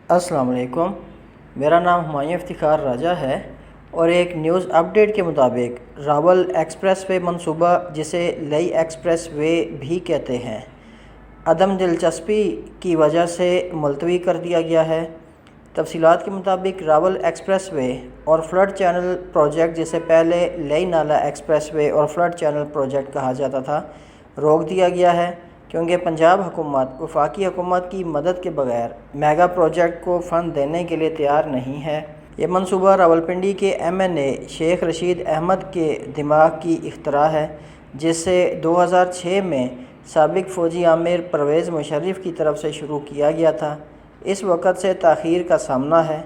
السلام علیکم، میرا نام ہمایوں افتخار راجہ ہے اور ایک نیوز اپڈیٹ کے مطابق راول ایکسپریس وے منصوبہ، جسے لئی ایکسپریس وے بھی کہتے ہیں، عدم دلچسپی کی وجہ سے ملتوی کر دیا گیا ہے۔ تفصیلات کے مطابق راول ایکسپریس وے اور فلڈ چینل پروجیکٹ، جسے پہلے لئی نالا ایکسپریس وے اور فلڈ چینل پروجیکٹ کہا جاتا تھا، روک دیا گیا ہے کیونکہ پنجاب حکومت وفاقی حکومت کی مدد کے بغیر میگا پروجیکٹ کو فنڈ دینے کے لیے تیار نہیں ہے۔ یہ منصوبہ راولپنڈی کے MNA شیخ رشید احمد کے دماغ کی اختراع ہے، جس سے 2006 میں سابق فوجی آمر پرویز مشرف کی طرف سے شروع کیا گیا تھا۔ اس وقت سے تاخیر کا سامنا ہے۔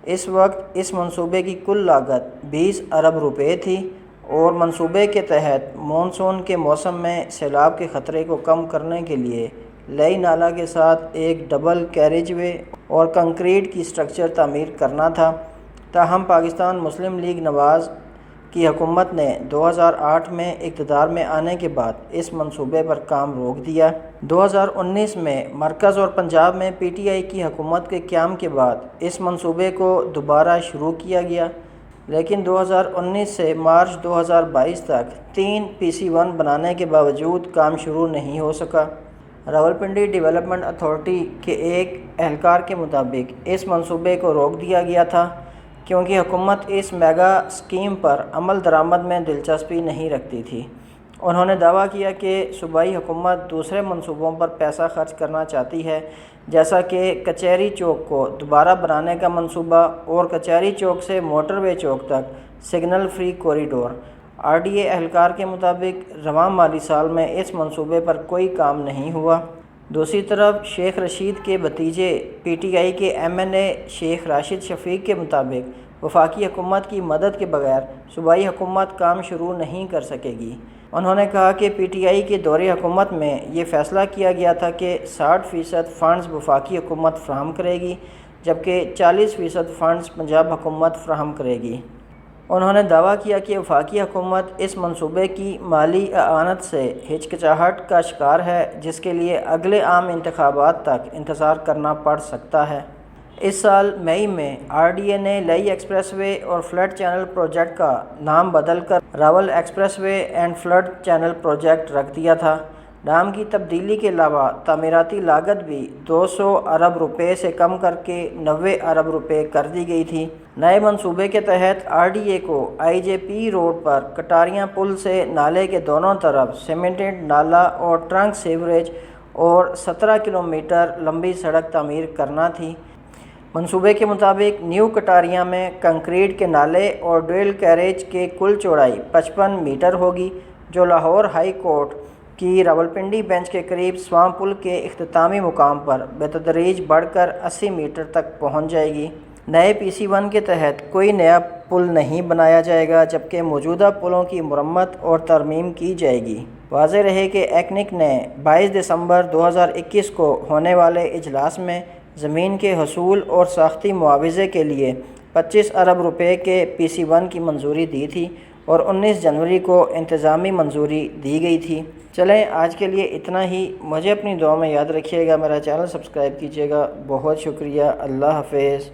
اس وقت اس منصوبے کی کل لاگت 20 ارب روپے تھی اور منصوبے کے تحت مونسون کے موسم میں سیلاب کے خطرے کو کم کرنے کے لیے لئی نالہ کے ساتھ ایک ڈبل کیریج وے اور کنکریٹ کی سٹرکچر تعمیر کرنا تھا۔ تاہم پاکستان مسلم لیگ نواز کی حکومت نے 2008 میں اقتدار میں آنے کے بعد اس منصوبے پر کام روک دیا۔ 2019 میں مرکز اور پنجاب میں PTI کی حکومت کے قیام کے بعد اس منصوبے کو دوبارہ شروع کیا گیا، لیکن 2019 سے مارچ 2022 تک 3 PC1 بنانے کے باوجود کام شروع نہیں ہو سکا۔ راولپنڈی ڈیولپمنٹ اتھارٹی کے ایک اہلکار کے مطابق اس منصوبے کو روک دیا گیا تھا کیونکہ حکومت اس میگا اسکیم پر عمل درآمد میں دلچسپی نہیں رکھتی تھی۔ انہوں نے دعویٰ کیا کہ صوبائی حکومت دوسرے منصوبوں پر پیسہ خرچ کرنا چاہتی ہے، جیسا کہ کچہری چوک کو دوبارہ بنانے کا منصوبہ اور کچہری چوک سے موٹر وے چوک تک سگنل فری کوریڈور۔ RDA اہلکار کے مطابق رواں مالی سال میں اس منصوبے پر کوئی کام نہیں ہوا۔ دوسری طرف شیخ رشید کے بھتیجے PTI کے MNA شیخ راشد شفیق کے مطابق وفاقی حکومت کی مدد کے بغیر صوبائی حکومت کام شروع نہیں کر سکے گی۔ انہوں نے کہا کہ PTI کے دور حکومت میں یہ فیصلہ کیا گیا تھا کہ 60% فنڈز وفاقی حکومت فراہم کرے گی، جبکہ 40% فنڈز پنجاب حکومت فراہم کرے گی۔ انہوں نے دعویٰ کیا کہ وفاقی حکومت اس منصوبے کی مالی اعانت سے ہچکچاہٹ کا شکار ہے، جس کے لیے اگلے عام انتخابات تک انتظار کرنا پڑ سکتا ہے۔ اس سال مئی میں RDA نے لئی ایکسپریس وے اور فلڈ چینل پروجیکٹ کا نام بدل کر Rawal expressway and flood channel project رکھ دیا تھا۔ نام کی تبدیلی کے علاوہ تعمیراتی لاگت بھی 200 ارب روپے سے کم کر کے 90 ارب روپے کر دی گئی تھی۔ نئے منصوبے کے تحت RDA کو IJP روڈ پر کٹاریاں پل سے نالے کے دونوں طرف سیمنٹڈ نالا اور ٹرنک سیوریج اور 17 کلومیٹر لمبی سڑک تعمیر کرنا تھی۔ منصوبے کے مطابق نیو کٹاریاں میں کنکریٹ کے نالے اور ڈویل کیریج کے کل چوڑائی 55 میٹر ہوگی، جو لاہور ہائی کورٹ کی راولپنڈی بینچ کے قریب سواں پل کے اختتامی مقام پر بتدریج بڑھ کر 80 میٹر تک پہنچ جائے گی۔ نئے PC1 کے تحت کوئی نیا پل نہیں بنایا جائے گا، جبکہ موجودہ پلوں کی مرمت اور ترمیم کی جائے گی۔ واضح رہے کہ ایکنک نے 22 دسمبر 2021 کو ہونے والے اجلاس میں زمین کے حصول اور ساختی معاوضے کے لیے 25 ارب روپے کے PC1 کی منظوری دی تھی اور 19 جنوری کو انتظامی منظوری دی گئی تھی۔ چلیں آج کے لیے اتنا ہی۔ مجھے اپنی دعا میں یاد رکھیے گا، میرا چینل سبسکرائب کیجیے گا۔ بہت شکریہ، اللہ حافظ۔